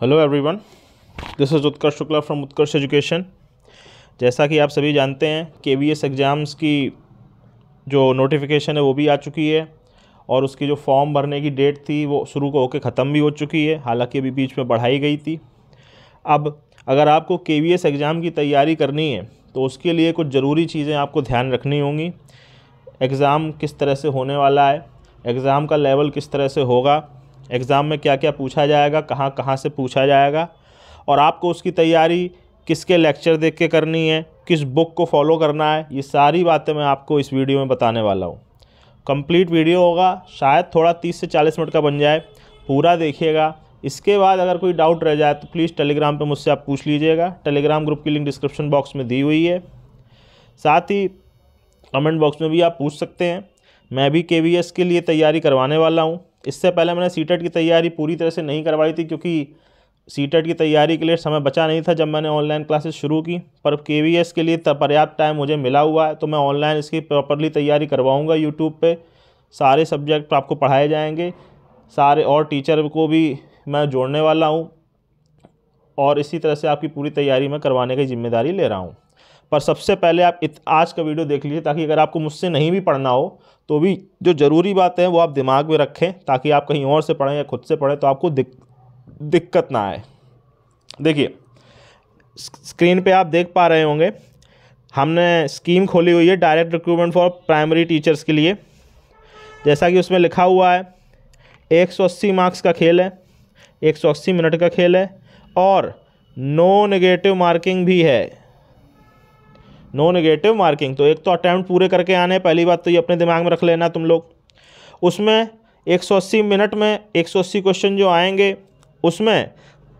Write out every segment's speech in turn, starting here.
Hello everyone, this is Utkarsh Shukla from Utkarsh education. जैसा कि आप सभी जानते हैं KVS एग्ज़ाम्स की जो नोटिफिकेशन है वो भी आ चुकी है और उसकी जो फॉर्म भरने की डेट थी वो शुरू होकर ख़त्म भी हो चुकी है, हालांकि अभी बीच में बढ़ाई गई थी। अब अगर आपको KVS एग्ज़ाम की तैयारी करनी है तो उसके लिए कुछ ज़रूरी चीज़ें आपको ध्यान रखनी होंगी। एग्ज़ाम किस तरह से होने वाला है, एग्ज़ाम का लेवल किस तरह से होगा, एग्ज़ाम में क्या क्या पूछा जाएगा, कहाँ कहाँ से पूछा जाएगा और आपको उसकी तैयारी किसके लेक्चर देख के करनी है, किस बुक को फॉलो करना है, ये सारी बातें मैं आपको इस वीडियो में बताने वाला हूँ। कंप्लीट वीडियो होगा, शायद थोड़ा 30 से 40 मिनट का बन जाए, पूरा देखिएगा। इसके बाद अगर कोई डाउट रह जाए तो प्लीज़ टेलीग्राम पे मुझसे आप पूछ लीजिएगा। टेलीग्राम ग्रुप की लिंक डिस्क्रिप्शन बॉक्स में दी हुई है, साथ ही कमेंट बॉक्स में भी आप पूछ सकते हैं। मैं भी KVS के लिए तैयारी करवाने वाला हूँ। इससे पहले मैंने सीटेट की तैयारी पूरी तरह से नहीं करवाई थी क्योंकि सीटेट की तैयारी के लिए समय बचा नहीं था जब मैंने ऑनलाइन क्लासेस शुरू की, पर KVS के लिए पर्याप्त टाइम मुझे मिला हुआ है तो मैं ऑनलाइन इसकी प्रॉपरली तैयारी करवाऊँगा। यूट्यूब पे सारे सब्जेक्ट आपको पढ़ाए जाएंगे, सारे और टीचर को भी मैं जोड़ने वाला हूँ और इसी तरह से आपकी पूरी तैयारी मैं करवाने की जिम्मेदारी ले रहा हूँ। पर सबसे पहले आप आज का वीडियो देख लीजिए ताकि अगर आपको मुझसे नहीं भी पढ़ना हो तो भी जो ज़रूरी बातें हैं वो आप दिमाग में रखें, ताकि आप कहीं और से पढ़ें या खुद से पढ़ें तो आपको दिक्कत ना आए। देखिए, स्क्रीन पे आप देख पा रहे होंगे हमने स्कीम खोली हुई है direct recruitment for primary teachers के लिए। जैसा कि उसमें लिखा हुआ है 180 मार्क्स का खेल है, 180 मिनट का खेल है और नो नेगेटिव मार्किंग भी है। नो नेगेटिव मार्किंग, तो एक तो अटैम्प्ट पूरे करके आने, पहली बात तो ये अपने दिमाग में रख लेना तुम लोग। उसमें 180 मिनट में 180 क्वेश्चन जो आएंगे उसमें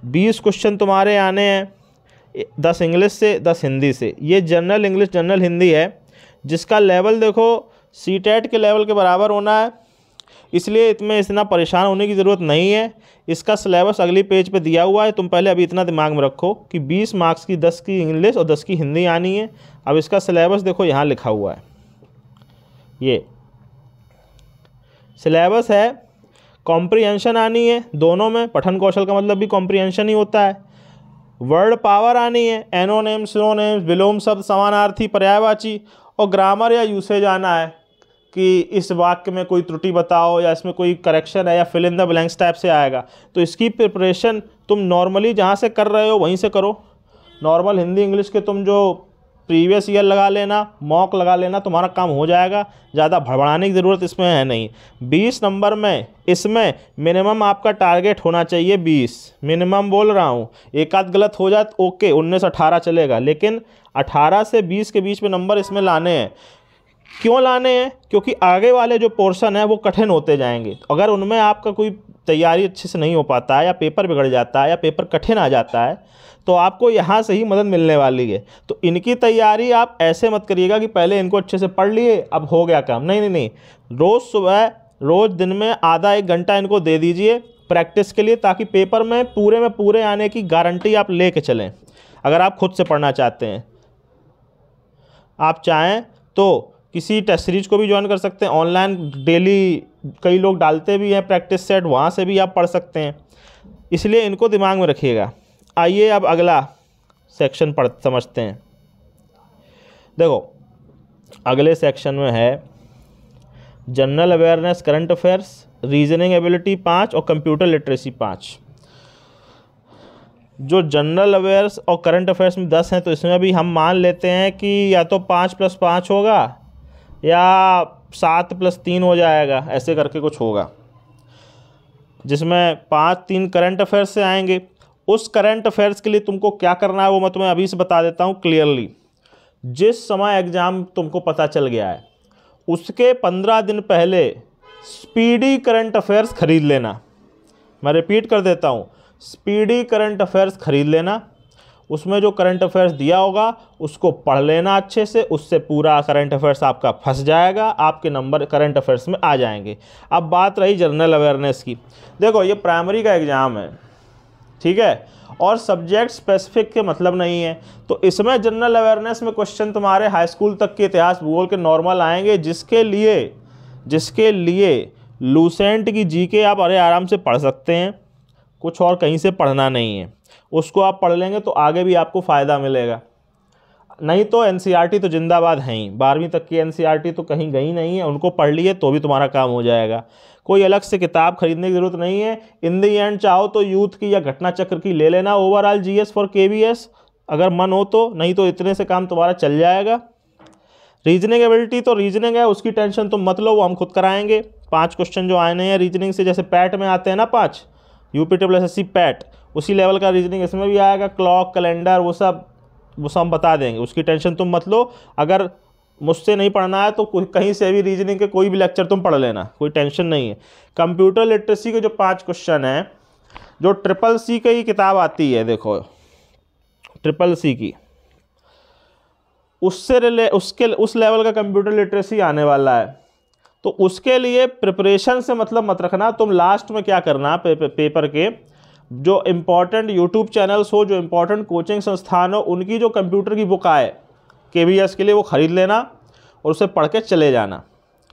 20 क्वेश्चन तुम्हारे आने हैं, 10 इंग्लिश से 10 हिंदी से। ये जनरल इंग्लिश जनरल हिंदी है जिसका लेवल देखो सीटेट के लेवल के बराबर होना है, इसलिए इसमें इतना परेशान होने की ज़रूरत नहीं है। इसका सिलेबस अगली पेज पे दिया हुआ है, तुम पहले अभी इतना दिमाग में रखो कि 20 मार्क्स की 10 की इंग्लिश और 10 की हिंदी आनी है। अब इसका सिलेबस देखो यहाँ लिखा हुआ है, ये सिलेबस है। कॉम्प्रिहेंशन आनी है, दोनों में पठन कौशल का मतलब भी कॉम्प्रिहेंशन ही होता है। वर्ड पावर आनी है, एनोनेम्स सिनोनिम्स विलोम शब्द समानार्थी पर्यायवाची और ग्रामर या यूसेज आना है कि इस वाक्य में कोई त्रुटि बताओ या इसमें कोई करेक्शन है या fill in the blanks type से आएगा। तो इसकी प्रिपरेशन तुम नॉर्मली जहाँ से कर रहे हो वहीं से करो। नॉर्मल हिंदी इंग्लिश के तुम जो प्रीवियस ईयर लगा लेना, मॉक लगा लेना, तुम्हारा काम हो जाएगा। ज़्यादा भड़बड़ाने की ज़रूरत इसमें है नहीं। 20 नंबर में इसमें मिनिमम आपका टारगेट होना चाहिए 20, मिनिमम बोल रहा हूँ। एक आध गलत हो जाए तो ओके 19-18 चलेगा, लेकिन 18 से 20 के बीच में नंबर इसमें लाने हैं। क्यों लाने हैं? क्योंकि आगे वाले जो पोर्शन है वो कठिन होते जाएंगे। अगर उनमें आपका कोई तैयारी अच्छे से नहीं हो पाता है या पेपर बिगड़ जाता है या पेपर कठिन आ जाता है तो आपको यहाँ से ही मदद मिलने वाली है। तो इनकी तैयारी आप ऐसे मत करिएगा कि पहले इनको अच्छे से पढ़ लिए अब हो गया काम। नहीं नहीं नहीं, रोज़ सुबह रोज़ दिन में आधा 1 घंटा इनको दे दीजिए प्रैक्टिस के लिए, ताकि पेपर में पूरे आने की गारंटी आप ले कर चलें। अगर आप खुद से पढ़ना चाहते हैं, आप चाहें तो किसी टेस्ट सीरीज को भी ज्वाइन कर सकते हैं। ऑनलाइन डेली कई लोग डालते भी हैं प्रैक्टिस सेट, वहाँ से भी आप पढ़ सकते हैं। इसलिए इनको दिमाग में रखिएगा। आइए अब अगला सेक्शन समझते हैं। देखो, अगले सेक्शन में है general awareness, current affairs, reasoning ability 5 और कंप्यूटर लिटरेसी 5। जो जनरल अवेयर्स और करंट अफेयर्स में 10 हैं तो इसमें भी हम मान लेते हैं कि या तो 5 + 5 होगा या 7 + 3 हो जाएगा, ऐसे करके कुछ होगा, जिसमें 5-3 करंट अफेयर्स से आएंगे। उस करंट अफेयर्स के लिए तुमको क्या करना है वो मैं तुम्हें अभी से बता देता हूँ क्लियरली। जिस समय एग्ज़ाम तुमको पता चल गया है उसके 15 दिन पहले स्पीडी करंट अफेयर्स खरीद लेना। मैं रिपीट कर देता हूँ, स्पीडी करंट अफेयर्स खरीद लेना। उसमें जो करंट अफेयर्स दिया होगा उसको पढ़ लेना अच्छे से, उससे पूरा करंट अफेयर्स आपका फंस जाएगा, आपके नंबर करंट अफेयर्स में आ जाएंगे। अब बात रही जनरल अवेयरनेस की। देखो, ये प्राइमरी का एग्ज़ाम है, ठीक है, और सब्जेक्ट स्पेसिफिक के मतलब नहीं है, तो इसमें जनरल अवेयरनेस में क्वेश्चन तुम्हारे हाई स्कूल तक के इतिहास भूगोल के नॉर्मल आएंगे, जिसके लिए लूसेंट की जीके आप आराम से पढ़ सकते हैं। कुछ और कहीं से पढ़ना नहीं है। उसको आप पढ़ लेंगे तो आगे भी आपको फ़ायदा मिलेगा। नहीं तो एनसीईआरटी तो जिंदाबाद हैं ही, 12वीं तक की एनसीईआरटी तो कहीं गई नहीं है, उनको पढ़ लिए तो भी तुम्हारा काम हो जाएगा। कोई अलग से किताब खरीदने की ज़रूरत नहीं है। इन दी एंड चाहो तो यूथ की या घटना चक्र की ले लेना, ओवरऑल जीएस फॉर केवीएस, अगर मन हो तो, नहीं तो इतने से काम तुम्हारा चल जाएगा। रीजनिंग एबिलिटी तो रीजनिंग है, उसकी टेंशन तुम मत लो, वो हम खुद कराएंगे। 5 क्वेश्चन जो आने हैं रीजनिंग से, जैसे पैट में आते हैं ना 5, UPSSC पैट, उसी लेवल का रीजनिंग इसमें भी आएगा। क्लॉक, कैलेंडर, वो सब हम बता देंगे, उसकी टेंशन तुम मत लो। अगर मुझसे नहीं पढ़ना है तो कहीं से भी रीजनिंग के कोई भी लेक्चर तुम पढ़ लेना, कोई टेंशन नहीं है। कंप्यूटर लिटरेसी के जो 5 क्वेश्चन हैं, जो CCC की किताब आती है, देखो CCC की, उस लेवल का कंप्यूटर लिटरेसी आने वाला है। तो उसके लिए प्रिपरेशन से मतलब मत रखना। तुम लास्ट में क्या करना, पेपर के जो इम्पोर्टेंट यूट्यूब चैनल्स हो, जो इम्पोर्टेंट कोचिंग संस्थान हो, उनकी जो कंप्यूटर की बुक आए केवीएस के लिए, वो ख़रीद लेना और उसे पढ़ के चले जाना।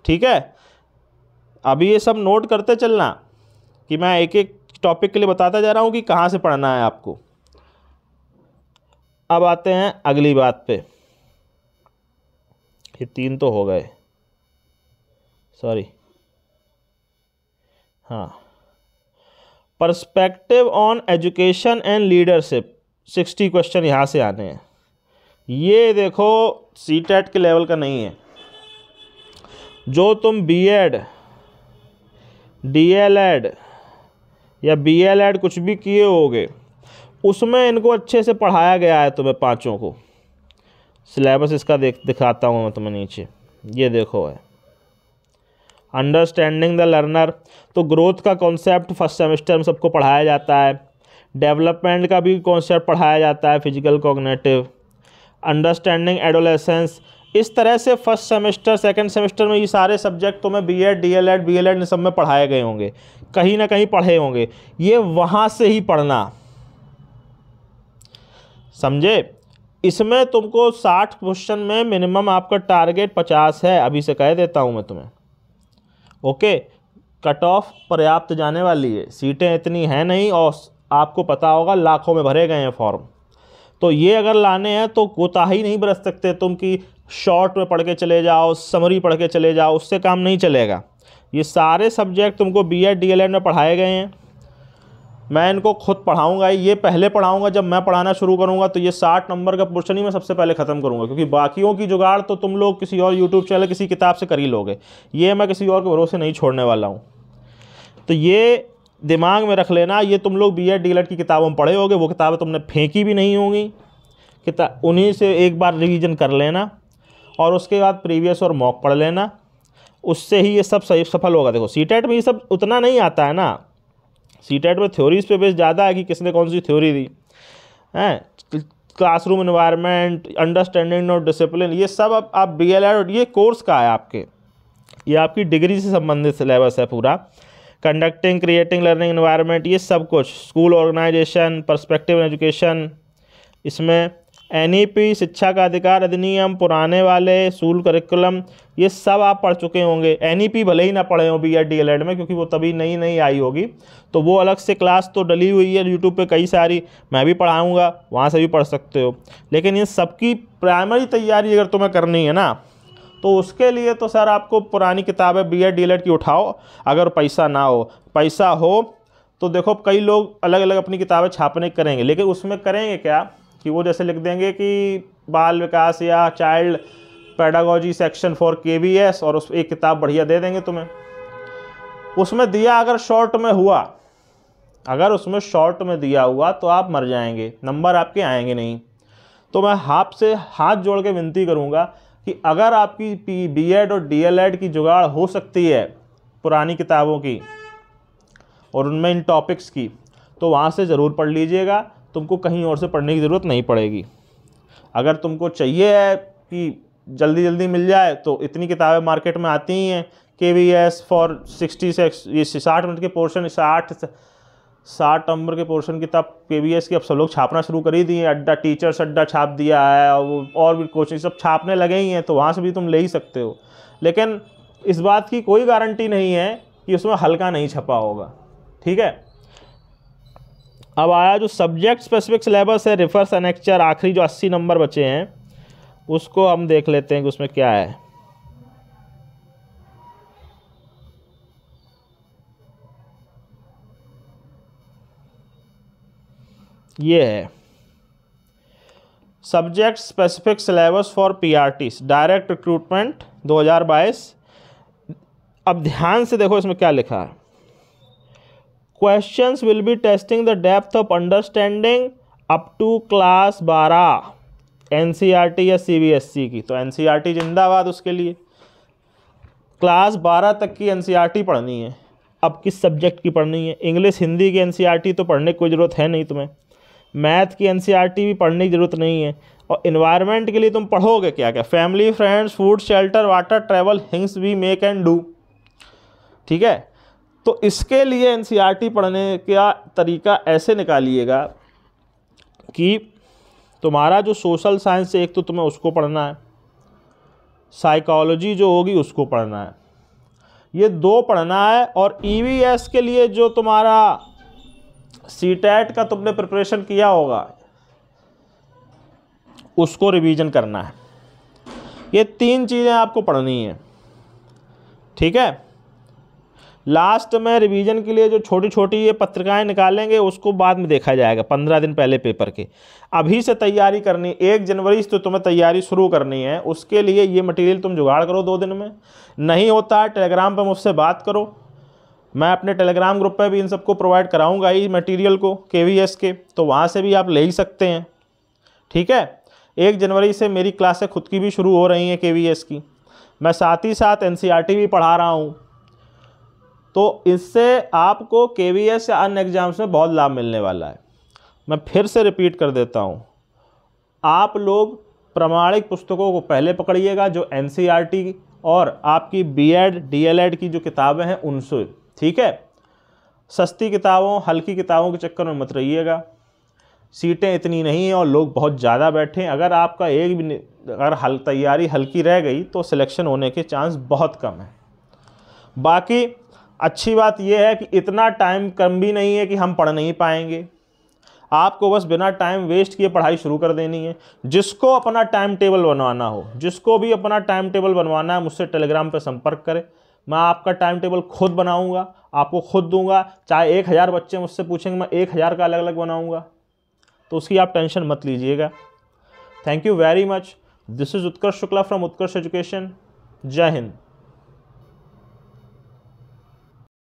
ठीक है, अभी ये सब नोट करते चलना कि मैं एक एक टॉपिक के लिए बताता जा रहा हूँ कि कहाँ से पढ़ना है आपको। अब आते हैं अगली बात पे। ये 3 तो हो गए, सॉरी, हाँ। Perspective on education and leadership, 60 question यहाँ से आने हैं। ये देखो सीटेट के लेवल का नहीं है। जो तुम बीएड, डीएलएड या बीएलएड कुछ भी किए होगे, उसमें इनको अच्छे से पढ़ाया गया है तुम्हें 5 को। सिलेबस इसका दिखाता हूँ मैं तुम्हें नीचे, ये देखो है अंडरस्टैंडिंग द लर्नर। तो ग्रोथ का कॉन्सेप्ट फर्स्ट सेमेस्टर में सबको पढ़ाया जाता है। डेवलपमेंट का भी कॉन्सेप्ट पढ़ाया जाता है, फिजिकल, कॉग्निटिव। अंडरस्टैंडिंग एडोलेसेंस, इस तरह से फर्स्ट सेमेस्टर, सेकंड सेमेस्टर में ये सारे सब्जेक्ट तुम्हें बीएड, डीएलएड, बीएलएड सब में पढ़ाए गए होंगे, कहीं ना कहीं पढ़े होंगे। ये वहाँ से ही पढ़ना, समझे। इसमें तुमको 60 क्वेश्चन में मिनिमम आपका टारगेट 50 है, अभी से कह देता हूँ मैं तुम्हें। ओके, कट ऑफ पर्याप्त जाने वाली है, सीटें इतनी हैं नहीं, और आपको पता होगा लाखों में भरे गए हैं फॉर्म। तो ये अगर लाने हैं तो कोताही नहीं बरत सकते तुम कि शॉर्ट में पढ़ के चले जाओ, समरी पढ़ के चले जाओ, उससे काम नहीं चलेगा। ये सारे सब्जेक्ट तुमको बीएड, डीएलएड में पढ़ाए गए हैं। मैं इनको खुद पढ़ाऊंगा, ये पहले पढ़ाऊंगा। जब मैं पढ़ाना शुरू करूंगा तो ये 60 नंबर का पोर्शन ही मैं सबसे पहले ख़त्म करूंगा, क्योंकि बाकियों की जुगाड़ तो तुम लोग किसी और यूट्यूब चैनल, किसी किताब से कर ही लोगे। ये मैं किसी और के भरोसे नहीं छोड़ने वाला हूँ। तो ये दिमाग में रख लेना, ये तुम लोग बीएड, डीएलएड की किताबों में पढ़े होगे, वो किताबें तुमने फेंकी भी नहीं होंगी। उन्हीं से एक बार रिवीजन कर लेना और उसके बाद प्रीवियस और मॉक पढ़ लेना, उससे ही ये सब सही सफल होगा। देखो सीटेट में ये सब उतना नहीं आता है ना, सीटेट में थ्योरीज पे बेस ज़्यादा है कि किसने कौन सी थ्योरी दी है, classroom environment, understanding of discipline, ये सब अब आप डीएलएड, ये कोर्स का है आपके, ये आपकी डिग्री से संबंधित सिलेबस है पूरा। कंडक्टिंग, क्रिएटिंग लर्निंग एनवायरनमेंट, ये सब कुछ, स्कूल ऑर्गेनाइजेशन, पर्सपेक्टिव एजुकेशन, इसमें एनईपी, शिक्षा का अधिकार अधिनियम, पुराने वाले स्कूल करिकुलम, ये सब आप पढ़ चुके होंगे। एनईपी भले ही ना पढ़े हो बीएड, डीएलएड में, क्योंकि वो तभी नई नई आई होगी, तो वो अलग से क्लास तो डली हुई है यूट्यूब पे कई सारी, मैं भी पढ़ाऊँगा, वहाँ से भी पढ़ सकते हो। लेकिन ये सबकी प्राइमरी तैयारी अगर तुम्हें करनी है ना, तो उसके लिए तो सर आपको पुरानी किताबें बीएड, डीएलएड की उठाओ। अगर पैसा ना हो, पैसा हो तो देखो कई लोग अलग अलग अपनी किताबें छापने करेंगे, लेकिन उसमें करेंगे क्या कि वो जैसे लिख देंगे कि बाल विकास या child pedagogy section for KVS, और उस एक किताब बढ़िया दे देंगे तुम्हें। उसमें दिया अगर शॉर्ट में हुआ, अगर उसमें शॉर्ट में दिया हुआ तो आप मर जाएंगे, नंबर आपके आएंगे नहीं। तो मैं आपसे हाथ जोड़ के विनती करूँगा कि अगर आपकी बीएड और डीएलएड की जुगाड़ हो सकती है पुरानी किताबों की और उनमें इन टॉपिक्स की, तो वहाँ से ज़रूर पढ़ लीजिएगा, तुमको कहीं और से पढ़ने की ज़रूरत नहीं पड़ेगी। अगर तुमको चाहिए है कि जल्दी जल्दी मिल जाए तो इतनी किताबें मार्केट में आती ही हैं, केवीएस फॉर 60 से ये 60 मिनट के पोर्शन, 60 नंबर के पोर्शन किताब केवीएस की अब सब लोग छापना शुरू कर ही दिए। अड्डा, टीचर्स अड्डा छाप दिया है, और भी कोचिंग सब छापने लगे ही हैं, तो वहाँ से भी तुम ले ही सकते हो। लेकिन इस बात की कोई गारंटी नहीं है कि उसमें हल्का नहीं छपा होगा, ठीक है। अब आया जो सब्जेक्ट स्पेसिफिक सिलेबस है, रिफर्स एनेक्चर, आखिरी जो 80 नंबर बचे हैं उसको हम देख लेते हैं कि उसमें क्या है। ये है subject specific syllabus for PRTs direct recruitment 2022। अब ध्यान से देखो इसमें क्या लिखा है। Questions will be testing the depth of understanding up to class 12 NCERT या सीबीएसई की। तो एनसीईआरटी जिंदाबाद उसके लिए। क्लास 12 तक की एनसीईआरटी पढ़नी है। अब किस सब्जेक्ट की पढ़नी है? इंग्लिश हिंदी की एनसीईआरटी तो पढ़ने की कोई ज़रूरत है नहीं तुम्हें। मैथ की एनसीईआरटी भी पढ़ने की ज़रूरत नहीं है। और इन्वायरमेंट के लिए तुम पढ़ोगे क्या क्या? Family, friends, food, shelter, water, travel, things we make and do. ठीक है, तो इसके लिए एनसीईआरटी पढ़ने का तरीका ऐसे निकालिएगा कि तुम्हारा जो सोशल साइंस है एक तो तुम्हें उसको पढ़ना है, साइकोलॉजी जो होगी उसको पढ़ना है, ये 2 पढ़ना है। और ईवीएस के लिए जो तुम्हारा सीटेट का तुमने प्रिपरेशन किया होगा उसको रिवीजन करना है। ये 3 चीज़ें आपको पढ़नी है। ठीक है, लास्ट में रिवीजन के लिए जो छोटी छोटी ये पत्रिकाएं निकालेंगे उसको बाद में देखा जाएगा, 15 दिन पहले पेपर के। अभी से तैयारी करनी, 1 जनवरी से तो तुम्हें तैयारी शुरू करनी है। उसके लिए ये मटेरियल तुम जुगाड़ करो 2 दिन में। नहीं होता है टेलीग्राम पर मुझसे बात करो, मैं अपने टेलीग्राम ग्रुप पे भी इन सबको प्रोवाइड कराऊंगा ही मटेरियल को केवीएस के, तो वहाँ से भी आप ले ही सकते हैं। ठीक है, 1 जनवरी से मेरी क्लासें खुद की भी शुरू हो रही हैं केवीएस की। मैं साथ ही साथ एनसीईआरटी भी पढ़ा रहा हूँ। तो इससे आपको केवीएस या अन्य एग्जाम्स में बहुत लाभ मिलने वाला है। मैं फिर से रिपीट कर देता हूँ, आप लोग प्रामाणिक पुस्तकों को पहले पकड़िएगा, जो एनसीईआरटी और आपकी बीएड डीएलएड की जो किताबें हैं उनसे। ठीक है, सस्ती किताबों, हल्की किताबों के चक्कर में मत रहिएगा। सीटें इतनी नहीं हैं और लोग बहुत ज़्यादा बैठे हैं। अगर आपका एक भी अगर तैयारी हल्की रह गई तो सिलेक्शन होने के चांस बहुत कम है। बाकी अच्छी बात यह है कि इतना टाइम कम भी नहीं है कि हम पढ़ नहीं पाएंगे। आपको बस बिना टाइम वेस्ट किए पढ़ाई शुरू कर देनी है। जिसको अपना टाइम टेबल बनवाना हो, जिसको भी अपना टाइम टेबल बनवाना है, मुझसे टेलीग्राम पर संपर्क करें। मैं आपका टाइम टेबल खुद बनाऊंगा, आपको खुद दूंगा। चाहे 1000 बच्चे मुझसे पूछेंगे, मैं 1000 का अलग अलग बनाऊंगा। तो उसकी आप टेंशन मत लीजिएगा। Thank you very much. This is Utkarsh Shukla from Utkarsh education. जय हिंद।